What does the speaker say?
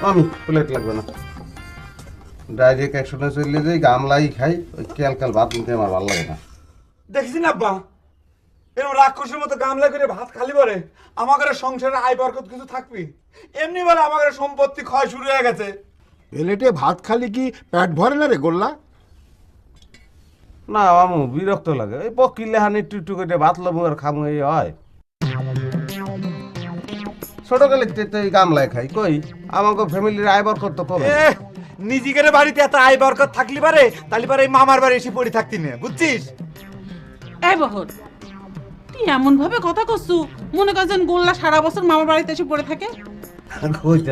আমি প্লেট লাগবে না, ডাইরেক্ট একশোটা চলে যাই, গামলাই খাই, ওই ক্যালকাল ভাত নিতে আমার ভালো লাগে না। দেখছি না আব্বা, এরকম রাক্ষসের মতো গামলা করে ভাত খালি পরে আমাদের সংসারে আয় বরকত কিছু থাকবি? এমনি বলে আমাদের সম্পত্তি ক্ষয় শুরু হয়ে গেছে। প্লেটে ভাত খালি কি পেট ভরে না রে গোল্লা? না আমু বিরক্ত লাগে, এই পকিলে হানি একটু একটু করে ভাত লবো আর খামু, এই হয়। ছোটকালে তো এই গামলায় খাই, কই আমাকে ফ্যামিলির আয় বরকত তো কম। নিজেদের বাড়িতে এত আয় বরকত থাকলি পারে, তাহলে পারে এই মামার বাড়ি এসে পড়ে থাকতি না, বুঝছিস? এই বহর, তুই এমন ভাবে কথা করছু মনে করছেন গোল্লা সারা বছর মামার বাড়িতে এসে পড়ে থাকে। কইতে